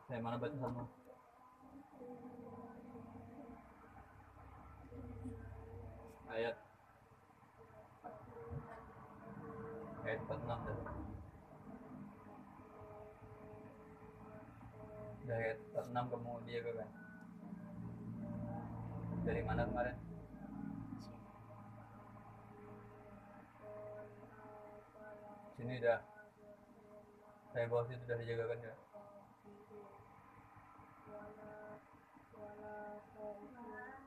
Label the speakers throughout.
Speaker 1: Saya mana baca sama? Ayat 46 dah. Udah ayat 46 kamu dia kan? Dari mana kemarin? Sini dah. Saya bawa situ sudah dijagakan ya.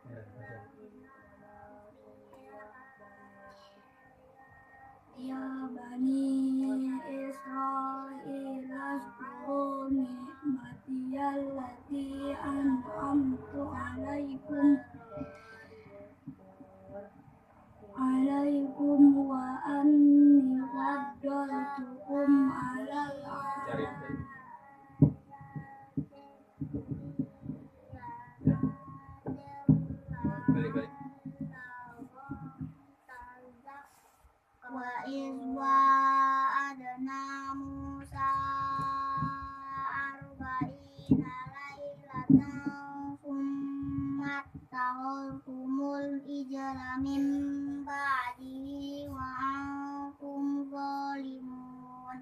Speaker 1: Ya, bisa.
Speaker 2: Ya Bani Israil azkuru ni'mati allati an'amtu alaikum wa anni faddaltukum 'alal
Speaker 1: Cari.
Speaker 2: alamin.
Speaker 1: Balik.
Speaker 2: Wa wa'adna Musa arba'ina lailatan summa takhaztumul ijla min ba'dihi wa antum zalimun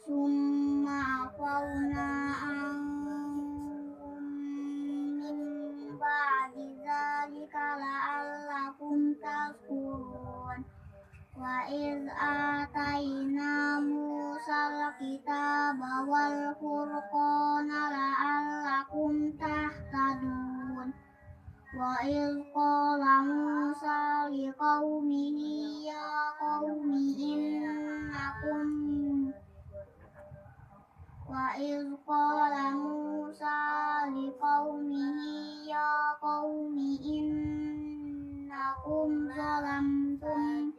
Speaker 2: summa afawna ankum min ba'di dzalika la'allakum tashkurun. Wa iz atayna Musal kitaba wal furqana la'allakum tahtadun. Wa iz qala Musa liqaumihi ya qaumi innakum Wa iz qala Musa liqaumihi ya qaumi innakum zalamtum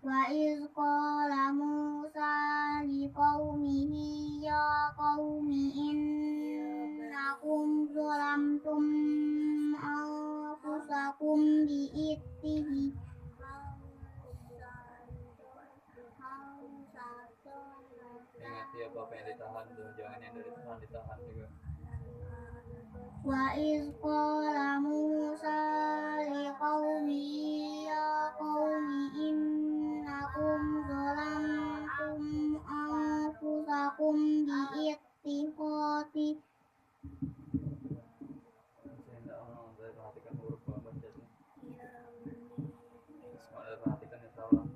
Speaker 2: Wa iz qala Musa liqaumihi ya qaumi innakum zalamtum anfusakum bi'ittihi
Speaker 1: Ingat ya apa yang ditahan tuh, jangan yang dari Tuhan ditahan juga.
Speaker 2: Wa iz qala Musa liqaumihi ya qaumi innakum zalamtum anfusakum bi'ittikhati
Speaker 1: Saya tidak mau, saya perhatikan huruf baca tuh. Saya perhatikan ya salah.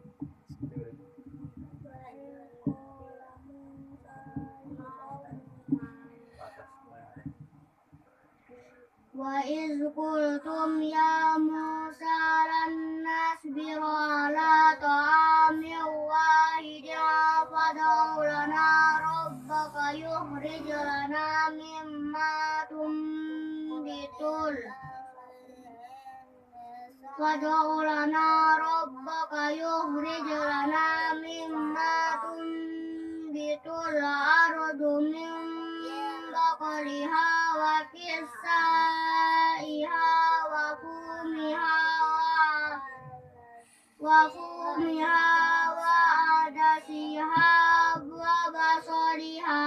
Speaker 2: Wa iz qultum ya Musa lan nasbira ala ta'amin wahidin fad'u lana rabbaka yukhrij lana mimma tunbitul Fad'u lana rabbaka yukhrij lana mimma tunbitul ardu min baqliha wa kisaiha wa fumiha wa adasiha wa basaliha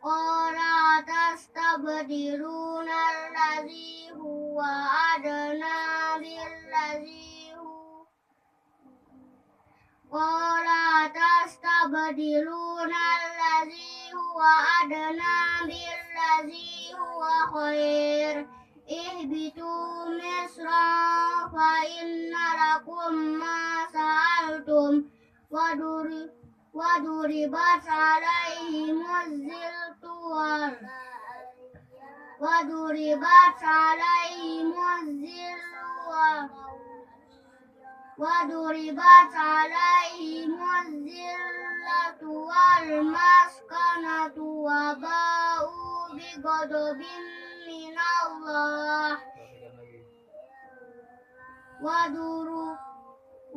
Speaker 2: qala tastabdiluna allazi huwa adna billazi qala tastabdiluna allazi huwa adna billazi huwa khair ihbitu misra fa inna lakum ma sa'altum waduribat alaihimuz zillatu waduribat alaihimuz zillatu wal maskanatu wa ba'u bighadabin minallah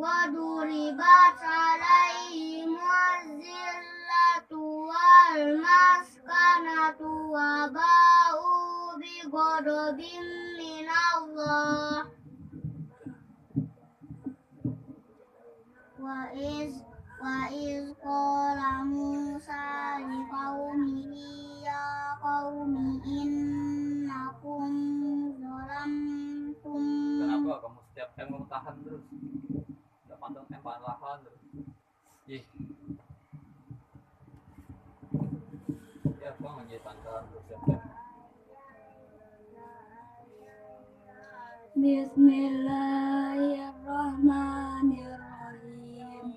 Speaker 2: waduribat alaihimuz zillatu wal maskanatu wa ba'u bighadabin minallah wa iz Wa iz qala Musa liqaumihi ya qaumi innakum zalamtum.
Speaker 1: Kenapa kamu setiap time kamu tahan terus? Gak pantang lahan terus. Ih. Ya bang aja tahan terus setiap time.
Speaker 2: Bismillahirrahmanirrahim.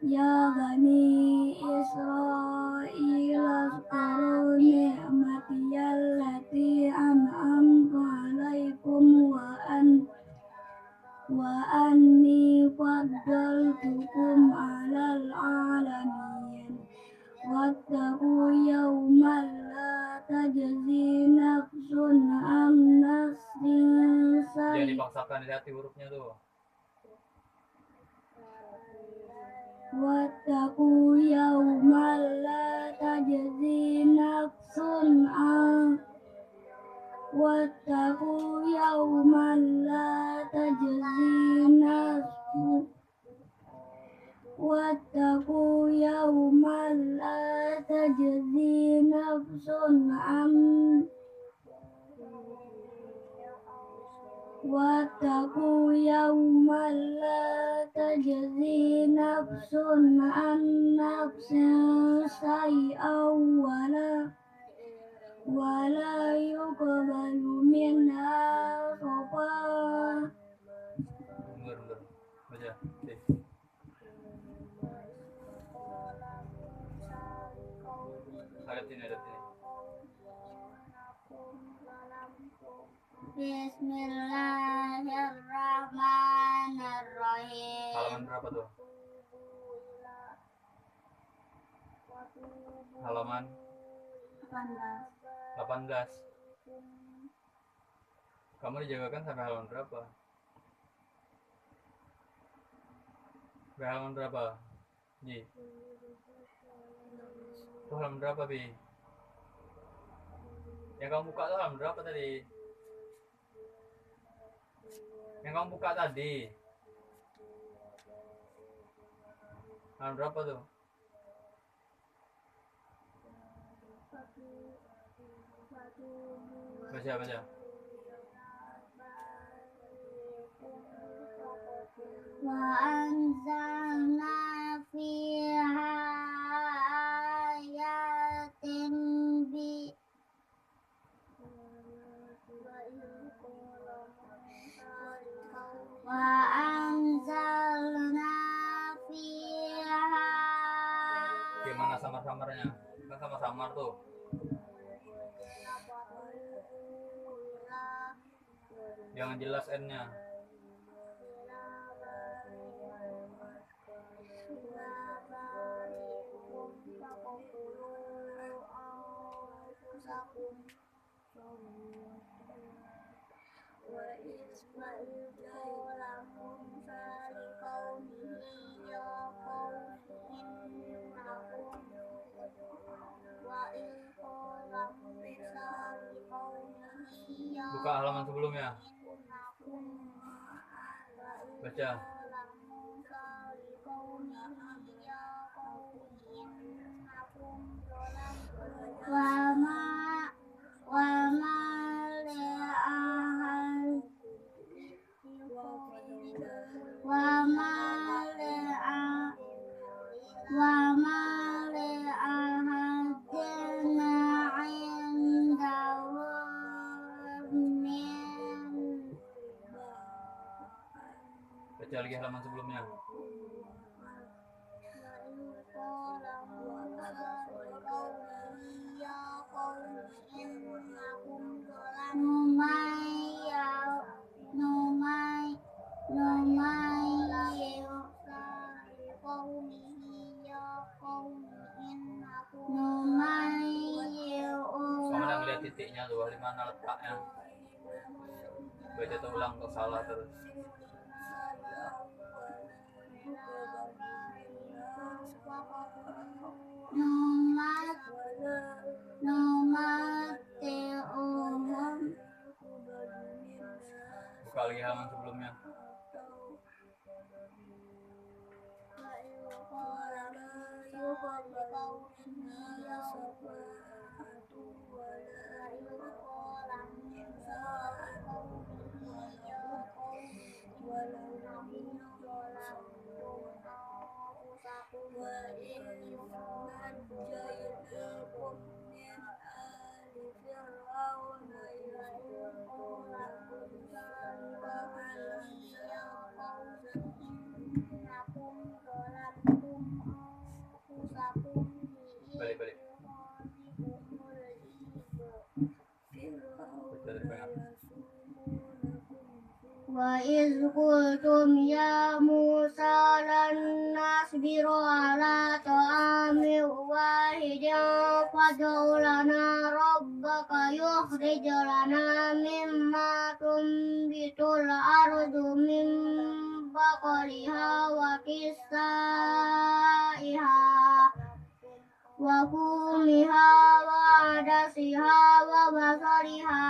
Speaker 2: Ya Bani Israil azkuru ni'matiyallati an'amtu alaikum wa anni faddaltukum 'alal 'alamin. Wattaqu yawman la tajzi nafsun an nafsin
Speaker 1: Jangan dipaksakan, hati hurufnya tuh.
Speaker 2: Wattaqu yawman la tajzi nafsun an Wattaqu yawman la tajzi nafsun Wattaqu yawman la tajzi nafsun an Wattaqu yawman la tajzi nafsun an nafsin syai'an wala yuqbalu minha shafa'ah.
Speaker 1: Bener. Baca. Nih. Ada sini.
Speaker 2: Bismillahirrahmanirrahim.
Speaker 1: Halaman berapa tuh? Halaman 18. Kamu dijagakan sampai halaman berapa? Sampai halaman berapa? Ji. Itu halaman berapa, Bi? Yang kamu buka tuh halaman berapa tadi? Yang kamu buka tadi. Halaman berapa tuh? Baca.
Speaker 2: Wa anzalna fiha ayatin Wa anzalna fiha.
Speaker 1: Gimana samar-samarnya? Kan sama-samar tuh. Jangan jelas N-nya. Buka halaman sebelumnya. Baca. Baca lagi halaman sebelumnya. Kamu udah ngeliat titiknya tuh, di mana letaknya? Baca tuh ulang, kok salah terus. Buka lagi halaman sebelumnya. Balik. Baca dari pengat.
Speaker 2: Wa iz qultum ya Musa lan nasbiru ala ta'amin wahidin fad'u lana rabbaka yukhrij lana mimma tunbitul ardu min baqliha wa qissaiha wa fumiha wa adasiha wa basariha.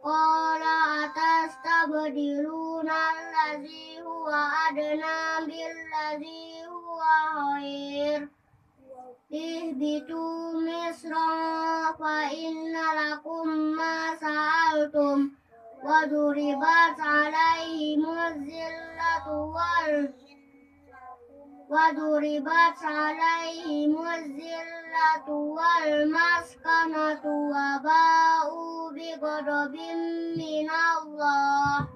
Speaker 2: Qala atastabdiluna allazi huwa adna billazi huwa khair. Ihbitu misra fa inna lakum ma sa'altum wa duribat alaihimuz zillatu wal maskanatu wa ba'u bighadabin minallah.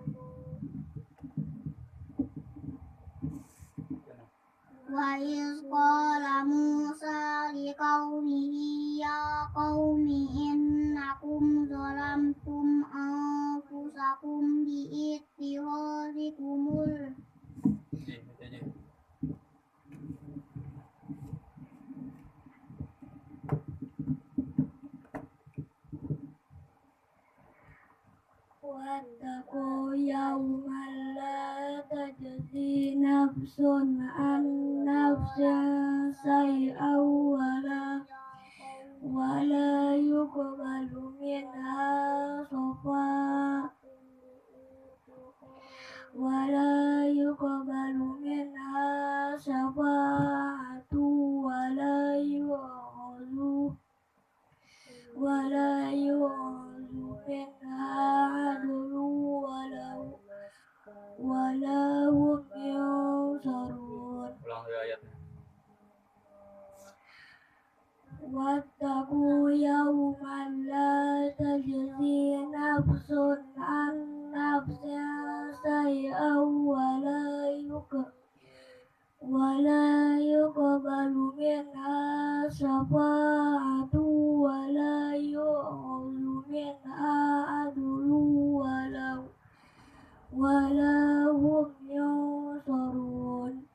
Speaker 2: Wa iz qala Musa liqaumihi ya qaumi innakum zalamtum anfusakum bi ittikhadhikumul wattaqu yawman la tajzi nafsun an nafsin shay'an wala yuqbalu minha syafa'atu wala yu'khadhu minha 'adlun wala hum yunsarun.
Speaker 1: Ulang dari ayatnya.
Speaker 2: Wattaqu yawman la tajzi nafsun an nafsin shay'an wala yuqbalu minha syafa'atu wala yu'khadhu minha 'adlun wala hum yunsarun.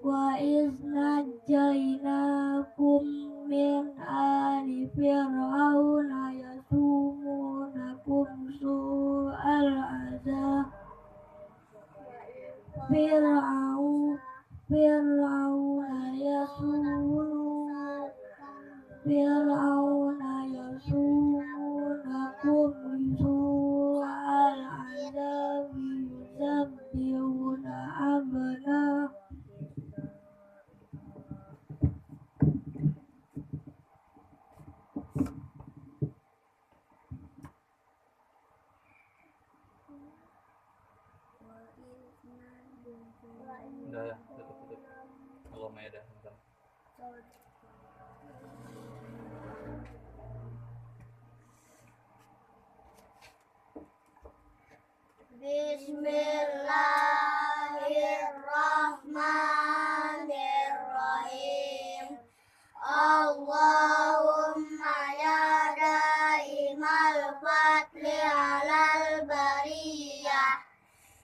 Speaker 2: Wa iz najjaynakum min ali fir'auna yasumunakum su'al 'adzab Fir'auna yasumunakum su'al 'adzab yuzabbihuna abna'akum
Speaker 1: Udah ya, tutup. Allah Maeda.
Speaker 2: Bismillahirrahmanirrahim. Allahumma ya daimal fadli alal bariyah,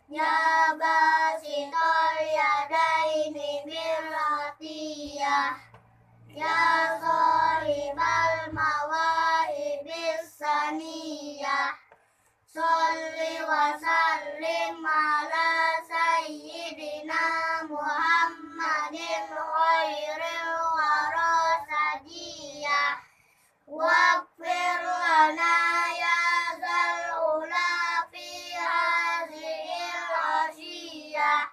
Speaker 2: ya basital yadaini bil atiyah, ya sahibal mawahibis saniyah, sholli wa sallim ala sayyidina Muhammadin khairil wara sadiyah, waghfir lana ya zal ula fi hadhil ashiyah.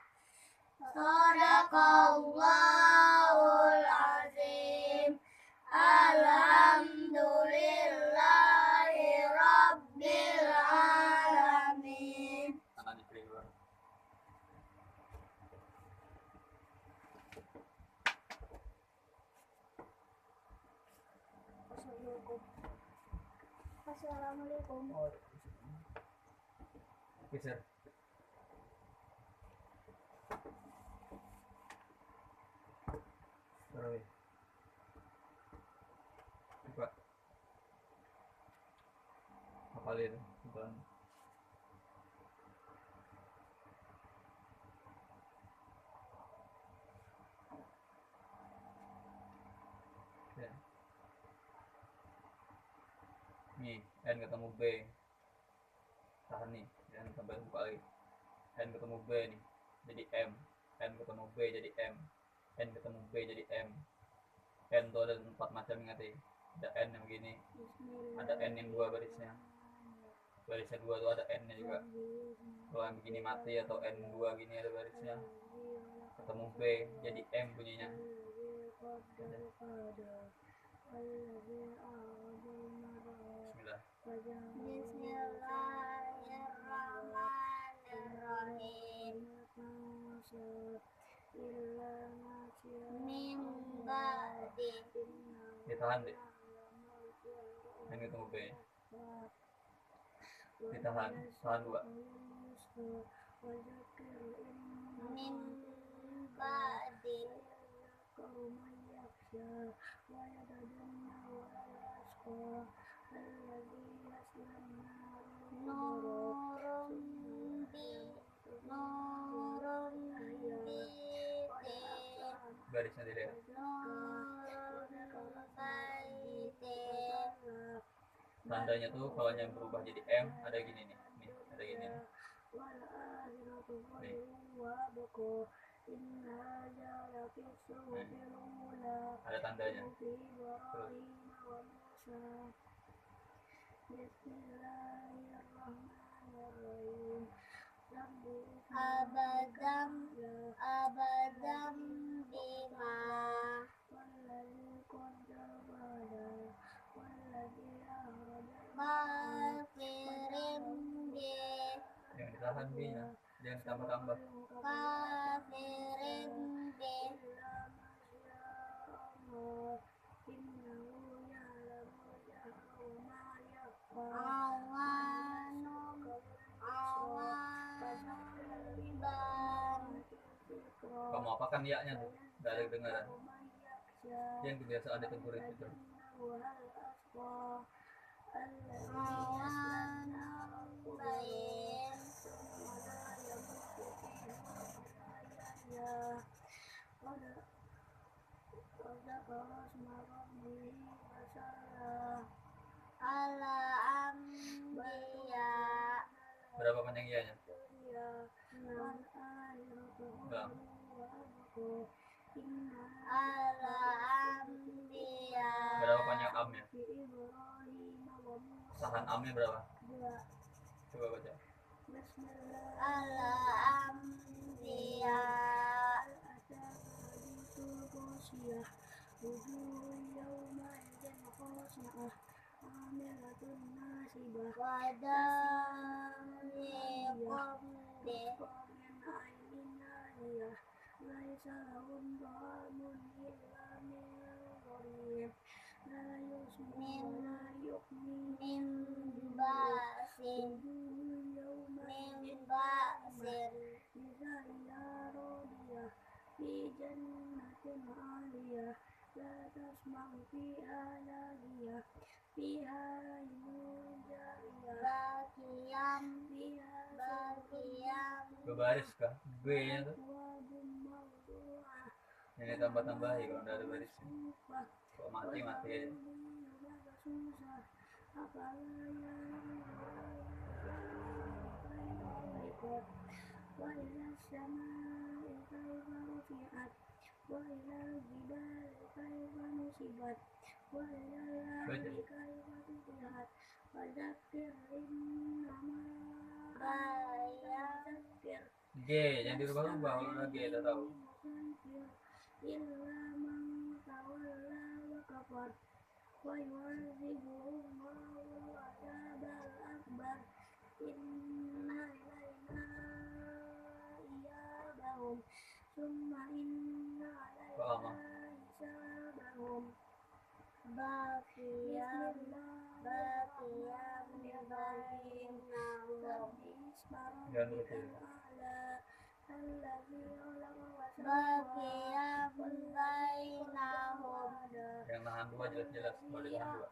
Speaker 2: Sadaqallahul Assalamualaikum.
Speaker 1: Oh, geser. Terus buka hafalin bukan ya. Nih n ketemu b, tahan nih, dan sampai buka lagi. N ketemu b nih jadi m, n ketemu b jadi m, n ketemu b jadi m. N tuh ada 4 macam, ingat ya. Ada n yang begini, ada n yang 2 barisnya 2 tuh ada n nya juga. Kalau yang begini mati atau n 2 gini ada barisnya, ketemu b jadi m bunyinya. Bismillah.
Speaker 2: Bismillahirrahmanirrahim. Min ba'di.
Speaker 1: Ditahan deh, n ketemu b, ditahan, tahan 2.
Speaker 2: Min ba'di. Nurun bi nurun bi
Speaker 1: Barisnya dilihat.
Speaker 2: nurun baiti.
Speaker 1: Tandanya tuh kalau yang berubah jadi m ada gini nih, ada gini nih. Nih. Ada tandanya. Terus
Speaker 2: Abadam bima. Kafirin bi.
Speaker 1: yang ditahan b nya, jangan ditambah-tambah.
Speaker 2: Kafirin bi. Awanum ban.
Speaker 1: Kamu apakan ya-nya tuh? Gak ada kedengaran. Yang kebiasaan ditegur itu tuh.
Speaker 2: Awanum bain. Ala ambiya.
Speaker 1: Berapa panjang iya-nya? Enggak.
Speaker 2: Ala ambiya.
Speaker 1: Berapa panjang am-nya? Tahan am-nya berapa? Coba baca.
Speaker 2: Ala ambiya. Wadalikum bi. Min ba'sin. Min ba'sin. Bakiyam. Bakiyam.
Speaker 1: Berbaris kah? B-nya tuh. Yang ditambah-tambahi kalau udah ada barisnya. Kalau mati aja. G, yang dirubah-rubah kalau udah G udah tahu. Kok lama?
Speaker 2: Bakiyam. baqiyan bainahum
Speaker 1: Jangan begitu.
Speaker 2: baqiyan bainahum
Speaker 1: Yang nahan dua jelas-jelas, kalau ditahan dua.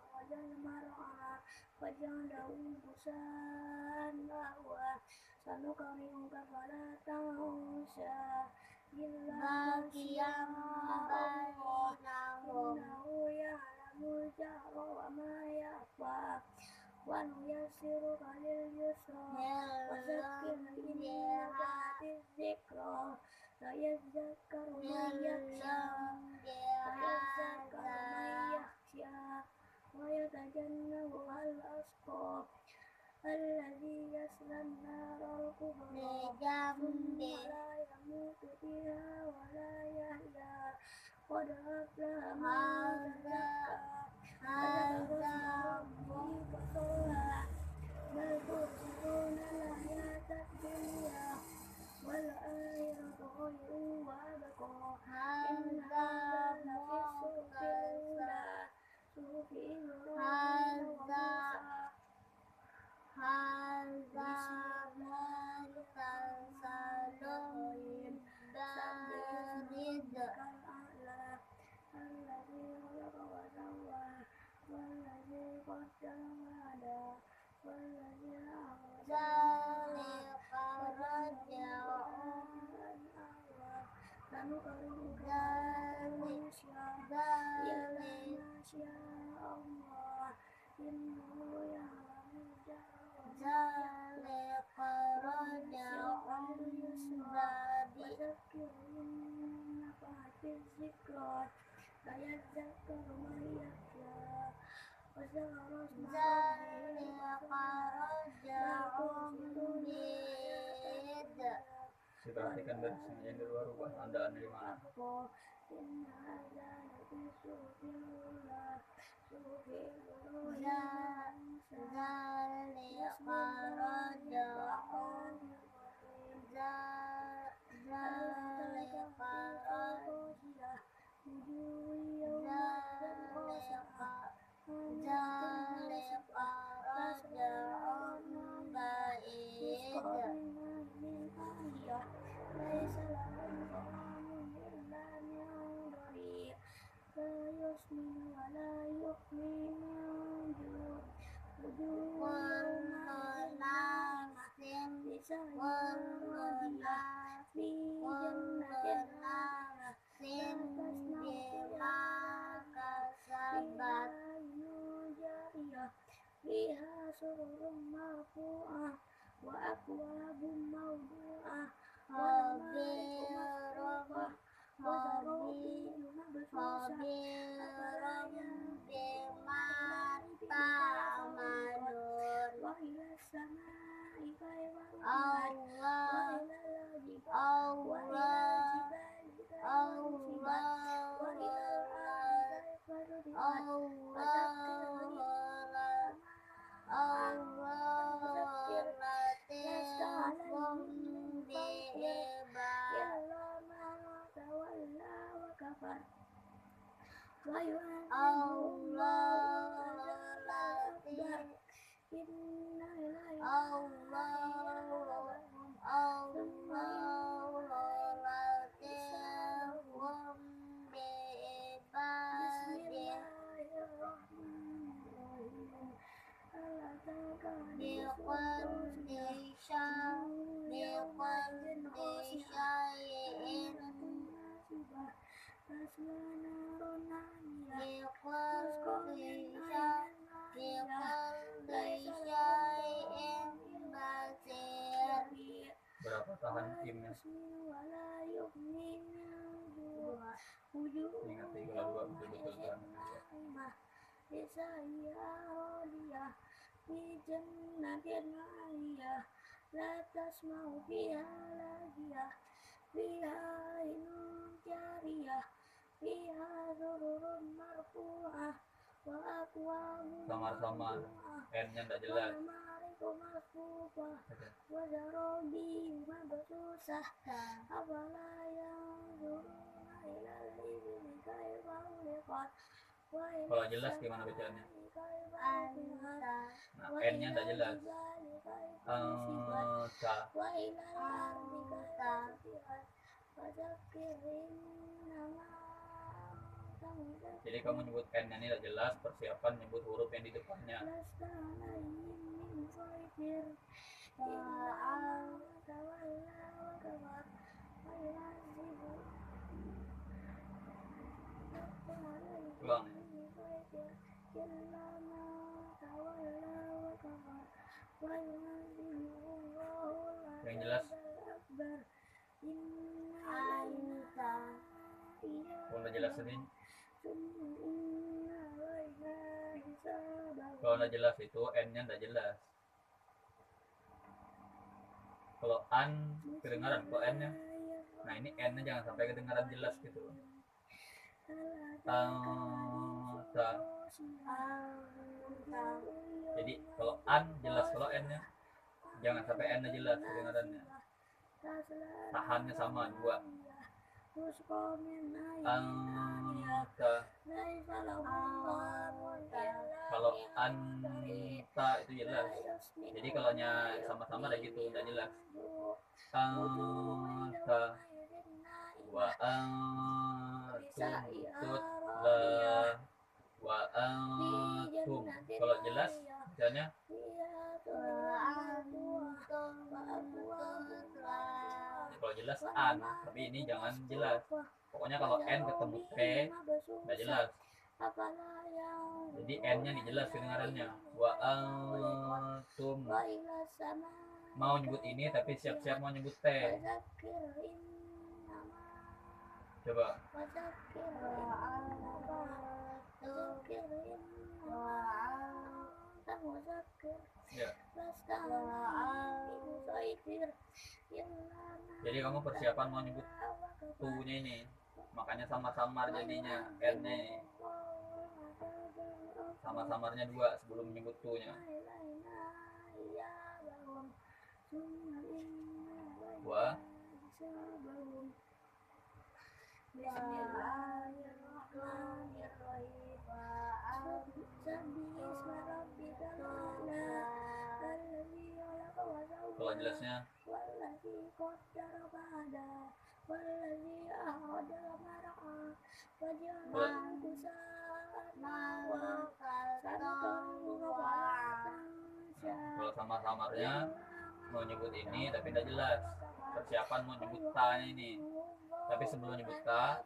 Speaker 2: baqiyan bainahum
Speaker 1: Diperhatikan garisnya, yang kedua rubah tandaan di mana. Berapa tahan timnya? Ingat 3 betul-betul tahan. Sama-sama N-nya tidak jelas. Kalau jelas gimana bacaannya?
Speaker 2: anta
Speaker 1: Nah, N-nya tidak jelas. Ta. Jadi kamu nyebut N-nya ini tidak jelas, persiapan nyebut huruf yang di depannya. Ulang. Yang jelas.
Speaker 2: anta
Speaker 1: Kalau nggak jelas ini, kalau nggak jelas itu N-nya nggak jelas. Kalau an kedengaran, kalau N-nya, nah ini N-nya jangan sampai kedengaran jelas gitu. Ta. Jadi kalau an jelas, kalau N-nya jangan sampai N-nya jelas kedengarannya. Tahannya sama dua. Anta. Kalau anta itu jelas. Jadi kalau nya sama-sama ada gitu, udah jelas. Anta wa antum tutla wa antum. Kalau jelas misalnya kalau jelas an, tapi ini jangan jelas. Pokoknya kalau n ketemu t nggak jelas. Jadi n-nya nih jelas kedengarannya. Wa antum mau nyebut ini tapi siap-siap mau nyebut t. Coba. Ya. Jadi kamu persiapan mau nyebut tu-nya ini. Makanya sama-samar jadinya n-nya ini. Sama-samarnya dua sebelum menyebut tu-nya. Wa kalau jelasnya kalau sama-samarnya mau nyebut ini tapi tidak jelas. Persiapan mau nyebut ta ini. Tapi sebelum nyebut ta,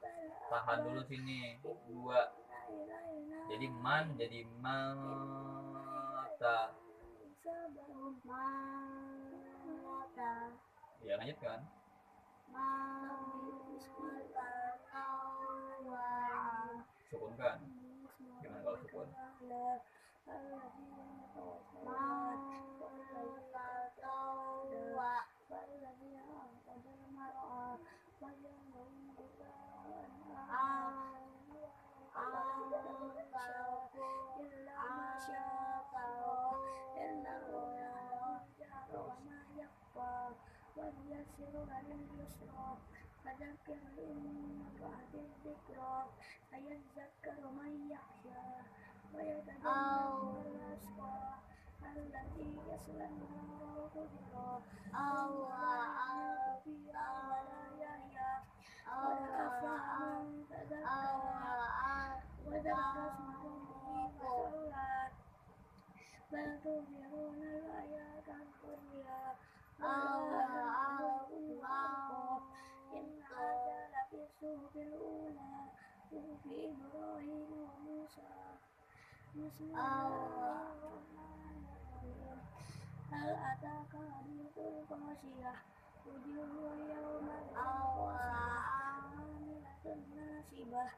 Speaker 1: tahan dulu sini dua. Jadi man jadi mata. Ya lanjutkan. Sukunkan. Gimana kalau sukun?
Speaker 2: Hal ataka hadithul qasiyah wujuhun yawma amilatun nasibah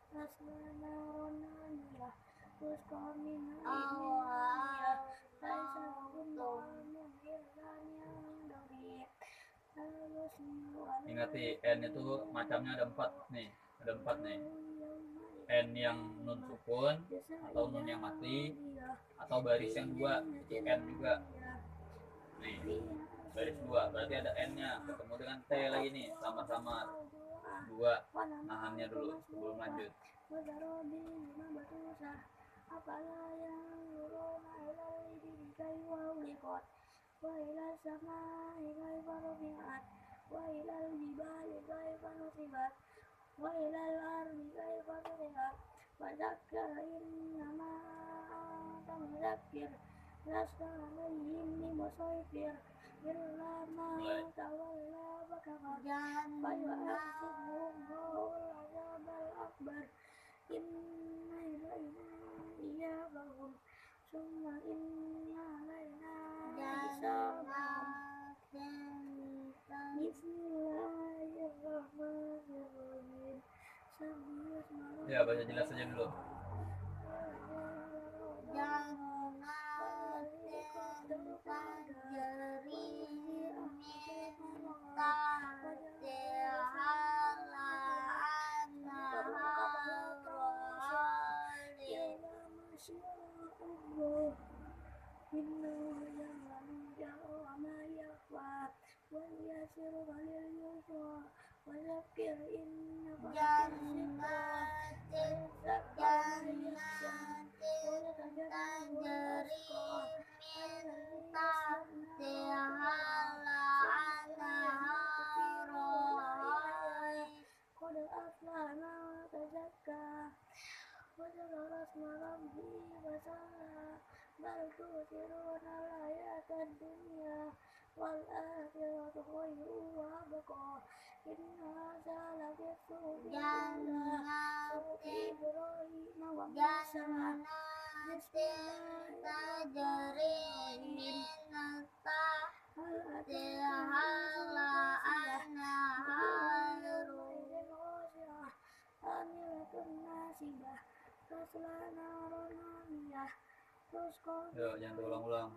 Speaker 2: tasla narun hamiyah tusqa min ma'in laisa lahum ta'amun illa min dari'.
Speaker 1: Ingati n itu macamnya ada empat nih. Ada empat nih. N yang nun sukun atau nun yang mati atau baris yang dua itu n juga. Nih, baris dua berarti ada n-nya ketemu dengan t lagi nih, sama-sama dua. Nahannya dulu sebelum lanjut.
Speaker 2: أفلا ينظرون إلى الإبل كيف خلقت وإلى السماء كيف رفعت وإلى الجبال كيف نصبت وإلى الأرض كيف سطحت فذكر إنما أنت مذكر لست عليهم بمسيطر إلا من تولى وكفر فيعذبه الله العذاب الأكبر إن إلينا إيابهم ثم إن علينا حسابهم بسم الله الرحمن الرحيم سبح اسم
Speaker 1: Ya, baca jelas saja dulu.
Speaker 2: وذكر إن نفعت الذكرى قد أفلح من تزكى وذكر اسم ربه فصلى بل تؤثرون الحياة الدنيا والآخرة خير وأبقى إن هذا لفي الصحف الأولى صحف إبراهيم وموسى بسم الله الرحمن الرحيم هل
Speaker 1: Ya, jangan terulang-ulang.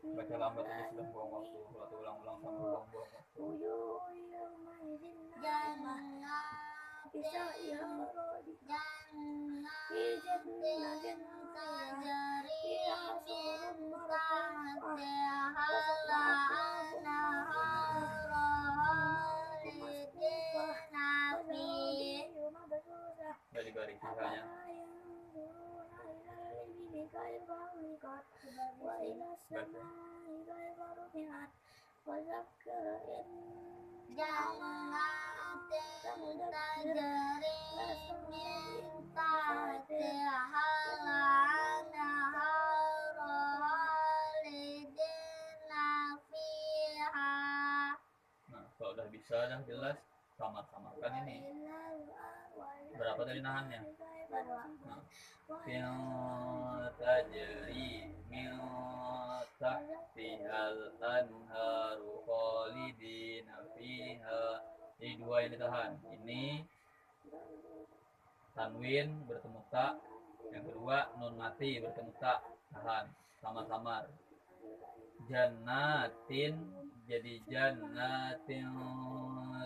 Speaker 1: Baca lambat aja sudah buang waktu. Kalau terulang-ulang sama buang-buang waktu. Dari garis sisanya. Nah, kalau udah bisa, dah jelas, samar-samarkan ini. Berapa tadi nahannya? Nah, fil tajri min tahtihal anharu khalidina fiha. Ini dua yang ditahan. Ini tanwin bertemu ta. Yang kedua nun mati bertemu ta. Tahan. Samar-samar. Jannatin jadi jannatin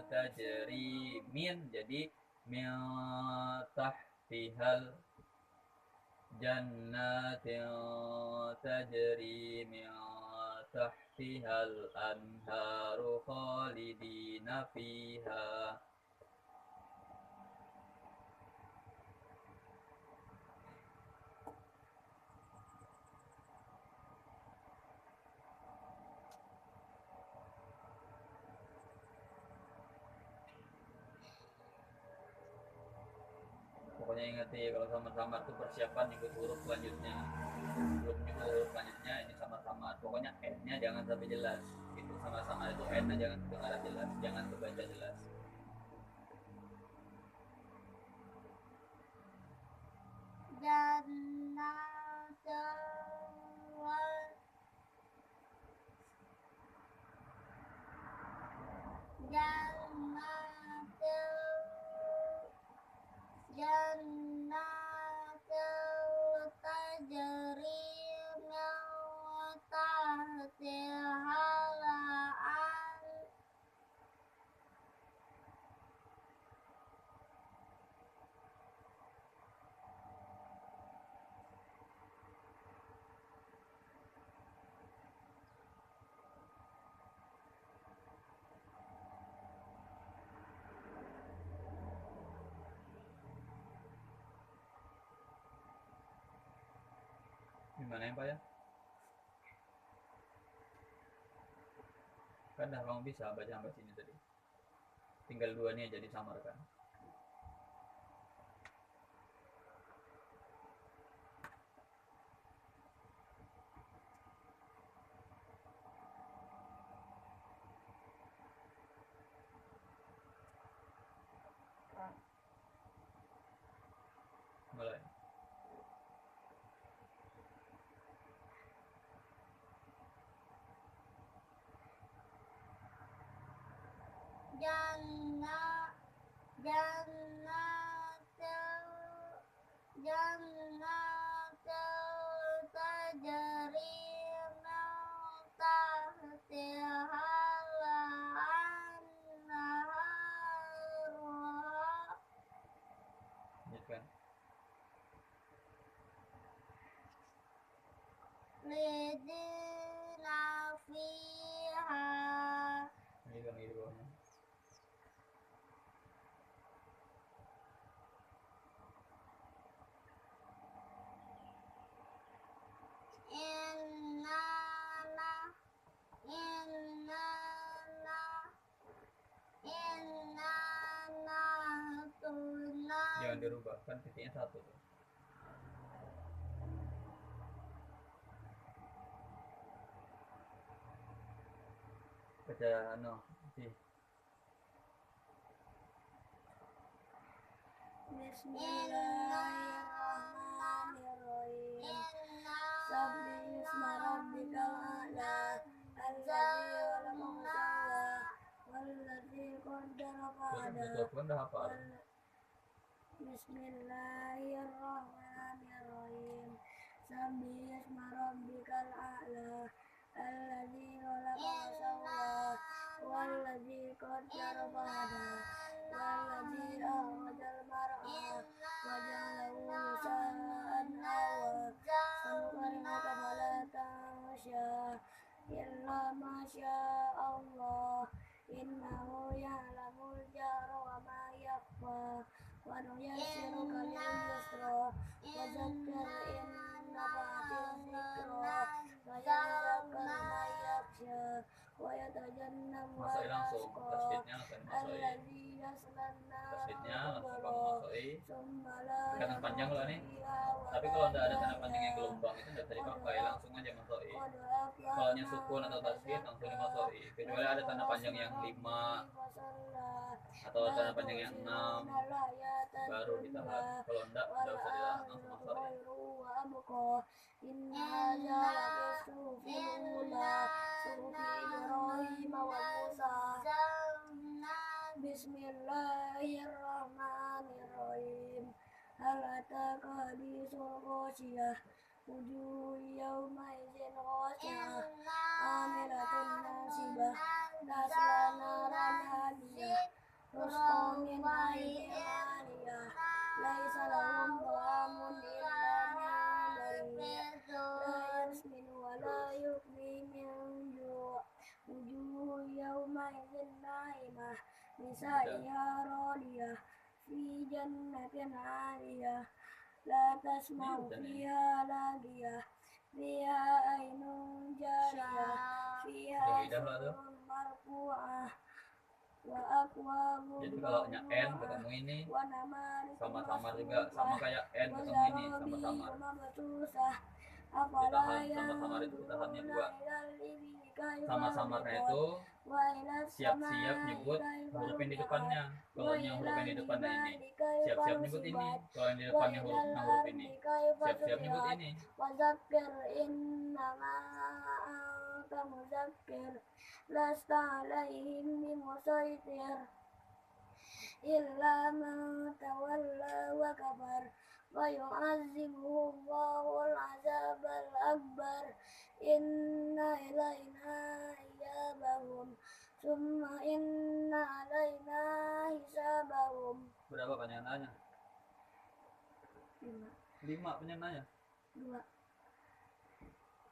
Speaker 1: tajri min jadi min tahtihal jannatin tajri min tahtihal anharu khalidina fiha. Pokoknya ingat ya, kalau samar-samar itu persiapan ikut huruf selanjutnya. Belum ikut huruf selanjutnya ini samar-samar. Pokoknya n-nya jangan sampai jelas. Itu samar-samar itu n-nya jangan kedengaran jelas, jangan kebaca jelas. Gimana ya Pak ya? Kan dah kamu bisa baca sampai sini tadi. Tinggal dua nih aja disamarkan. Mulai.
Speaker 2: Jannah tajri min tahtiha al-anhar
Speaker 1: Lanjutkan.
Speaker 2: lidina fiha
Speaker 1: Lanjutkan lagi di bawahnya.
Speaker 2: innana tuna
Speaker 1: Jangan dirubah, kan titiknya satu tuh. Baca sih.
Speaker 2: Bismillahirrahmanirrahim. Sabbi isma rabbikal a'la alladzi khalaqa fasawwa walladzi qaddara fahada.
Speaker 1: Betul kan udah hafal.
Speaker 2: Bismillahirrahmanirrahim. Sabbi isma rabbikal a'la alladzi khalaqa fasawwa walladzi qaddara fahada walladzi akhrajal mar'a waja'alahu sa'an hawa sanuqri'uka fala tansha illa ma syaa Allah innahu ya'lamul jahra wa ma yakhfa wa nuyassiruka lil yusra wa zakkir in nafa'atil dhikra wa yadhakkaru man yakhsha wa yatajannabuha
Speaker 1: Masukin langsung. Tasbihnya langsung dimasukin.
Speaker 2: alladzi yaslan
Speaker 1: Tasbihnya langsung kamu
Speaker 2: nara
Speaker 1: masukin.
Speaker 2: thumma la
Speaker 1: Tekanan panjang loh nih. Tapi kalau udah ada tanda panjang yang gelombang itu nggak bisa dipakai, langsung aja masukin. Kalau nya sukun atau tasbih langsung dimasukin. Kecuali ada tanda panjang yang 5 atau tanda panjang yang 6 baru ditahan. Kalau enggak udah usah ditahan, langsung masukin.
Speaker 2: Inna hadza lafil ula sufi Ibrahim wa Musa. Bismillahirrahmanirrahim. Hal ataka hadisul ghasyiyah wujuhun yawma idzin ghasyiyah amilatun nasibah tasla naran hamiyah tusqa min ma'in aniyah laisa lahum ta'amun illa min dhari' la yasminu wa la yughni min ju' wujuhun yawma idzin na'imah lisa'iha radiyah fi jannatin 'aliyah la tasma'u fiha lagiyah fiha ainun jariyah fiha sururun marfu'ah wa akwabun
Speaker 1: Jadi kalau nya N ketemu ini
Speaker 2: wa namariqu
Speaker 1: sama-sama juga, sama kayak N
Speaker 2: wa
Speaker 1: ketemu ini sama-sama.
Speaker 2: zarabiyu mabthusah afala
Speaker 1: Ditahan, sama-sama itu ditahannya
Speaker 2: yanzuruna
Speaker 1: dua.
Speaker 2: ilal ibili kayfa
Speaker 1: Sama-samarnya
Speaker 2: khuliqat
Speaker 1: itu
Speaker 2: wa ilas
Speaker 1: siap-siap
Speaker 2: samai
Speaker 1: nyebut
Speaker 2: kayfa
Speaker 1: huruf yang di
Speaker 2: rufi'at
Speaker 1: depannya. Kalau yang huruf yang di depannya ini siap-siap nyebut ini. Kalau yang di
Speaker 2: wa
Speaker 1: depannya huruf
Speaker 2: ilal
Speaker 1: huruf ini
Speaker 2: ardi kayfa
Speaker 1: siap-siap nyebut
Speaker 2: suyirat
Speaker 1: ini.
Speaker 2: wa zakkir innama anta muzakkir lasta alaihim bimusaitir illa man tawalla wa kafar wa yu'azzibuhu Allahul 'adzabal akbar inna ilaina iyabahum summa inna alaina hisabahum.
Speaker 1: Berapa penyananya?
Speaker 2: 5
Speaker 1: 5 penyananya.
Speaker 2: 2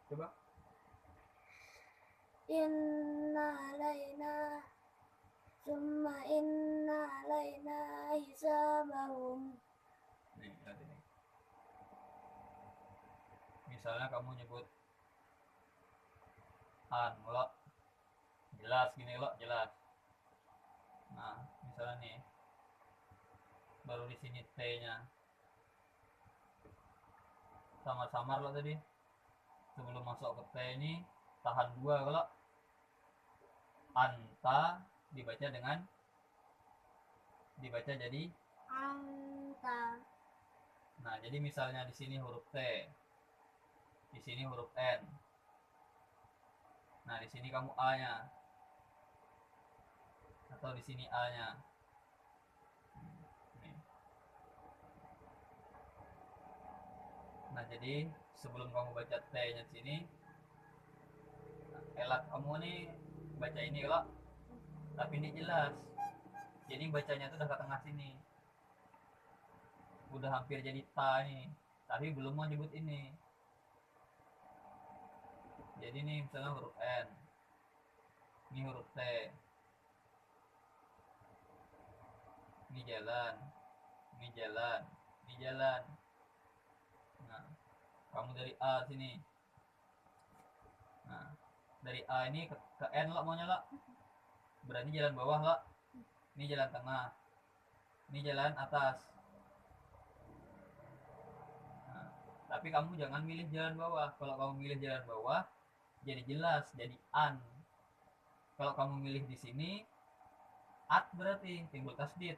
Speaker 1: Coba.
Speaker 2: inna alaina summa inna alaina hisabahum.
Speaker 1: Nih, lihat ini. misalnya kamu nyebut an lo jelas gini lo jelas. Nah misalnya nih baru di sini t nya samar-samar lo tadi, sebelum masuk ke t ini tahan dua. Kalau anta dibaca jadi
Speaker 2: anta.
Speaker 1: nah jadi misalnya di sini huruf t, di sini huruf n, nah di sini kamu a nya atau di sini a nya. Nah jadi sebelum kamu baca t nya di sini, elat kamu nih baca ini kalau tapi ini jelas, jadi bacanya tuh udah ke tengah sini, udah hampir jadi ta nih, tapi belum mau nyebut ini. Jadi nih misalnya huruf n, ini huruf t, ini jalan, ini jalan, ini jalan. Nah kamu dari a sini, nah dari a ini ke n lah maunya lah, berarti jalan bawah lah, ini jalan tengah, ini jalan atas. Nah, tapi kamu jangan milih jalan bawah. Kalau kamu milih jalan bawah jadi jelas, jadi an. Kalau kamu milih di sini at berarti timbul tasdid,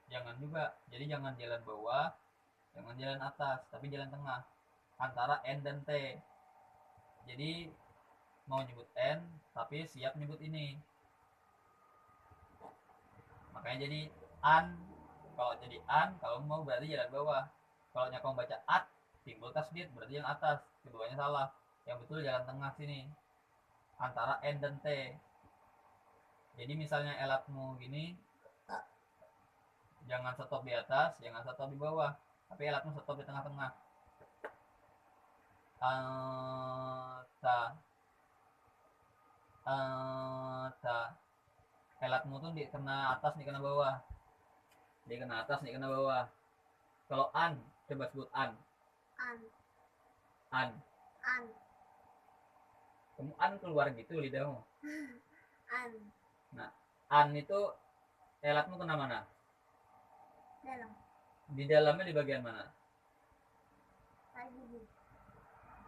Speaker 1: jangan juga. Jadi jangan jalan bawah, jangan jalan atas, tapi jalan tengah antara n dan t. Jadi mau nyebut n tapi siap nyebut ini, makanya jadi an. Kalau jadi an kalau mau berarti jalan bawah. Kalau kamu baca at timbul tasdid berarti yang atas, keduanya salah. Yang betul jalan tengah sini antara n dan t. Jadi misalnya elatmu gini, jangan stop di atas, jangan stop di bawah, tapi elatmu stop di tengah-tengah. Ta elatmu tuh di kena atas, di kena bawah, di kena atas, di kena bawah. Kalau an, coba sebut an. An. Kamu an keluar gitu lidahmu.
Speaker 2: An.
Speaker 1: Nah, an itu elatmu kena mana?
Speaker 2: Dalam.
Speaker 1: Di dalamnya di bagian mana?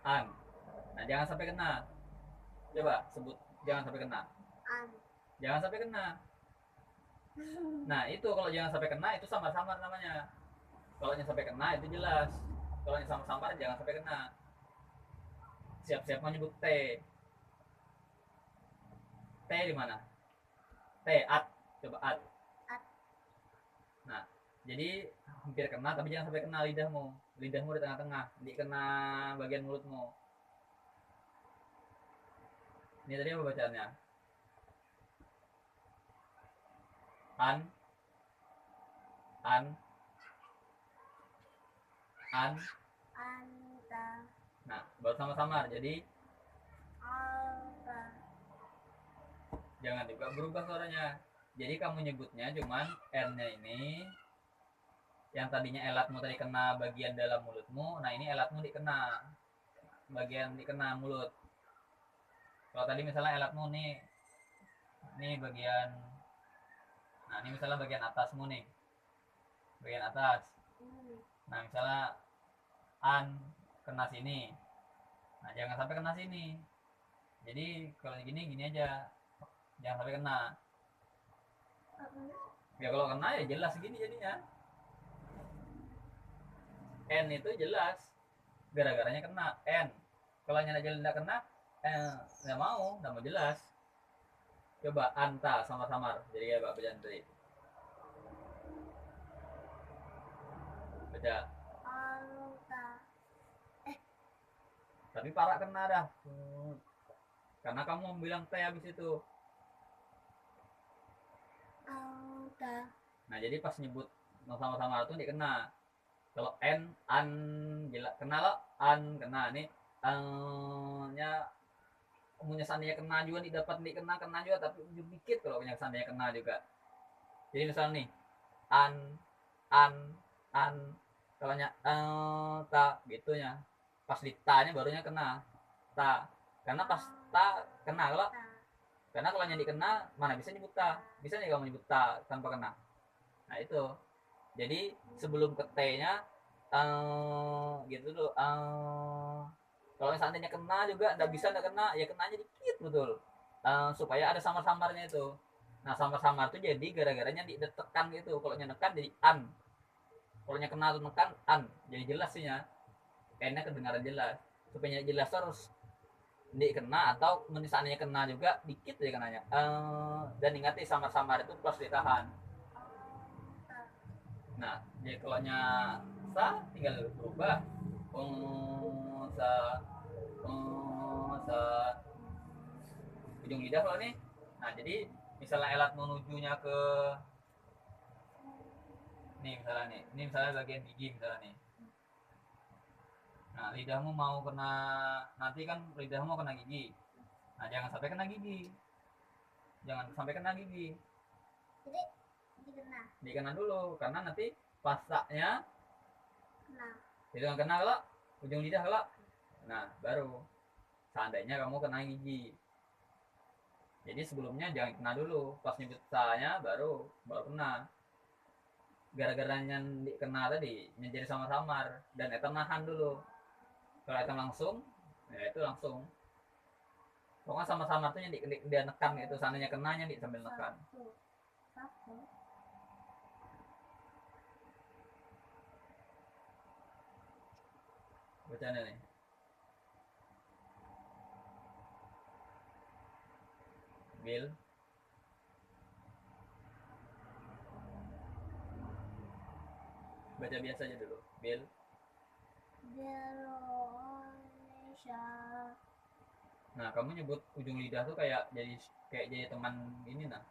Speaker 1: An. Nah, jangan sampai kena. Coba sebut, jangan sampai kena.
Speaker 2: An.
Speaker 1: Jangan sampai kena. Nah, itu kalau jangan sampai kena itu samar-samar namanya. Kalau yang sampai kena itu jelas. Kalau yang samar-samar jangan sampai kena. Siap-siap mau nyebut T. T di mana? T, at. Coba at. Nah, jadi hampir kena tapi jangan sampai kena lidahmu. Lidahmu di tengah-tengah, di kena bagian mulutmu. Ini tadi apa bacaannya? An.
Speaker 2: Anta.
Speaker 1: Nah, baru sama-samar. Jadi
Speaker 2: Alta.
Speaker 1: jangan juga berubah suaranya. Jadi kamu nyebutnya cuman R-nya ini yang tadinya elatmu tadi kena bagian dalam mulutmu, nah ini elatmu dikena bagian dikena mulut. Kalau tadi misalnya elatmu nih bagian, nah ini misalnya bagian atasmu nih, bagian atas. Nah misalnya an kena sini, nah jangan sampai kena sini. Jadi kalau gini aja, jangan sampai kena. Ya kalau kena ya jelas gini jadinya. N itu jelas gara-garanya kena N. Kalau nyana jalan tidak kena nggak mau jelas. Coba anta samar-samar jadi ya Pak bacaan tadi. Baca.
Speaker 2: Alta.
Speaker 1: Tapi parah kena dah. Karena kamu bilang T habis itu.
Speaker 2: Alta.
Speaker 1: Nah jadi pas nyebut sama-sama itu dikena. Kalau n an jelas kena lo, an kena nih nya punya seandainya kena juga nih dapat nih kena juga tapi dikit kalau punya seandainya kena juga. Jadi misal nih an kalau nya ta gitunya Pas di ta-nya barunya kena ta, karena pas ta kena. Kalau yang dikena mana bisa nyebut ta, bisa nih kamu nyebut ta tanpa kena. Nah itu, jadi sebelum ke t-nya gitu dulu. Kalau seandainya kena juga nggak bisa, nggak kena ya kenanya dikit betul. Supaya ada samar-samarnya itu. Nah samar-samar itu jadi gara-garanya ditekan gitu. Kalau nekan jadi an, kalau kena atau nekan an, jadi jelas sih ya, n-nya kedengaran jelas. Supaya jelas terus dikena, atau misalnya kena juga dikit ya kenanya. Dan ingat nih samar-samar itu plus ditahan. Nah jadi kalau sa tinggal berubah sa sa ujung lidah kalau nih. Nah jadi misalnya elat menujunya ke nih, misalnya nih, ini misalnya bagian gigi misalnya nih. Nah lidahmu mau kena, nanti kan lidahmu mau kena gigi. Nah jangan sampai kena gigi, jangan sampai kena gigi.
Speaker 2: Jadi
Speaker 1: dikena dulu, karena nanti pasaknya
Speaker 2: kena.
Speaker 1: itu yang kena kalau ujung lidah kalau. Nah baru seandainya kamu kena gigi. Jadi sebelumnya jangan kena dulu, pas nyebut sanya baru kena. Gara-gara yang kena tadi menjadi samar-samar dan eta nahan dulu. Kalau eta langsung, ya itu langsung. Pokoknya sama-sama tuh yang dia nekan itu, seandainya kenanya di sambil nekan. Bacanya nih. Bil. Baca biasa aja dulu. Bil.
Speaker 2: Indonesia.
Speaker 1: Nah, kamu nyebut ujung lidah tuh kayak jadi teman ini nah.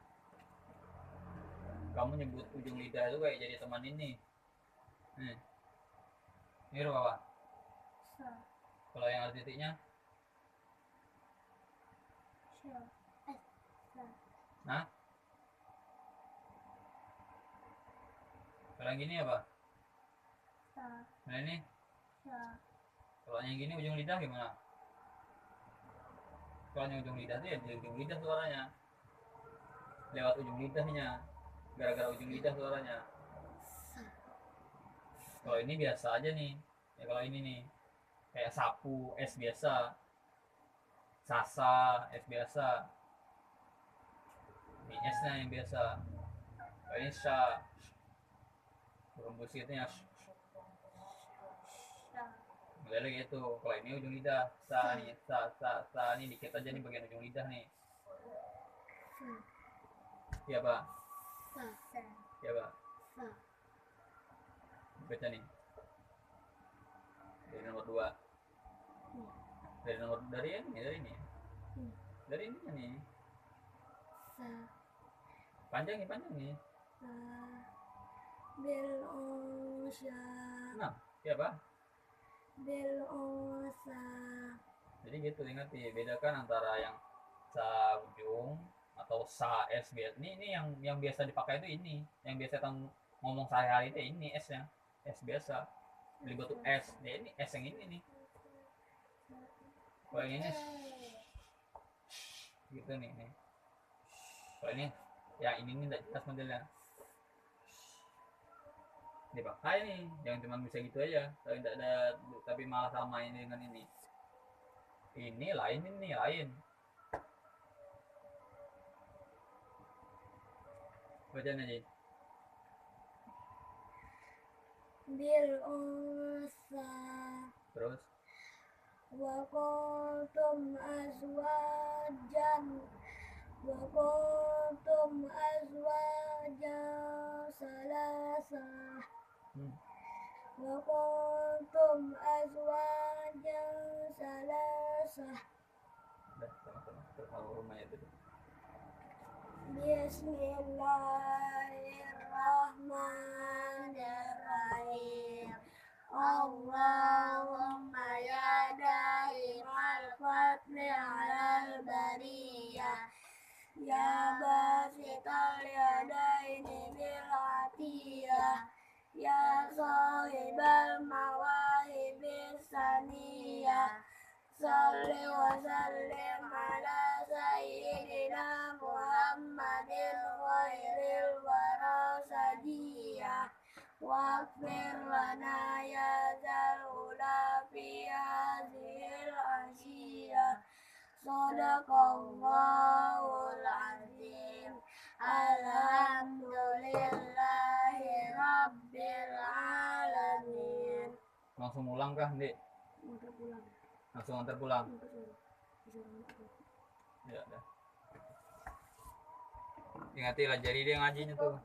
Speaker 1: Kamu nyebut ujung lidah tuh kayak jadi teman ini. Nih. Ini apa? Kalau yang ada titiknya? Nah? Kalau yang gini apa? Nah ini? Kalau yang gini ujung lidah gimana? Kalau yang ujung lidah tuh ya di ujung lidah suaranya. Lewat ujung lidahnya. Gara-gara ujung lidah suaranya. Kalau ini biasa aja nih. Ya kalau ini nih. Kayak sapu, es biasa. Sasa, es biasa. Ini esnya yang biasa. Kalau ini sya. Berembus gitu ya. Mulai gitu. Kalau ini ujung lidah. Sa nih. Sa nih dikit aja nih bagian ujung lidah nih. Iya pak. Iya pak. Baca nih. Dari nomor 2. Dari ini. Dari ini nih. Panjang nih.
Speaker 2: Belosa.
Speaker 1: Nah, iya pak.
Speaker 2: Belosa.
Speaker 1: Jadi gitu, ingat nih, bedakan antara yang sa ujung atau sa s biasa. Ini yang biasa dipakai itu ini, yang biasa ngomong sehari-hari itu ini s-nya, s biasa. Beli batu s, ya ini s yang ini nih. Kalau ini gitu nih. Kalau ini ya ini nih tidak jelas modelnya. Dipakai nih, jangan cuma bisa gitu aja. Tapi tidak ada, tapi malah sama ini dengan ini. Ini lain. Bacaan aja.
Speaker 2: Belosa.
Speaker 1: Terus
Speaker 2: Wa kuntum azwajan salasa. Wa kuntum azwajan salasa.
Speaker 1: udah sama-sama kalau rumahnya itu.
Speaker 2: Bismillahirrahmanirrahim. Allahumma ya da'imal fadli alal bariyah, ya basital yadaini bil atiyah, ya sahibal mawahibis الثانية صل وسلم على سيدنا محمد خير الورى سجيا واغفر لنا يا ذا العلا في هذه العشية صدق الله العظيم الحمد لله رب العالمين.
Speaker 1: Langsung ulang kah, Dik? Langsung antar pulang. Ya, dah. Ingat lah, jadi dia ngajinya tuh.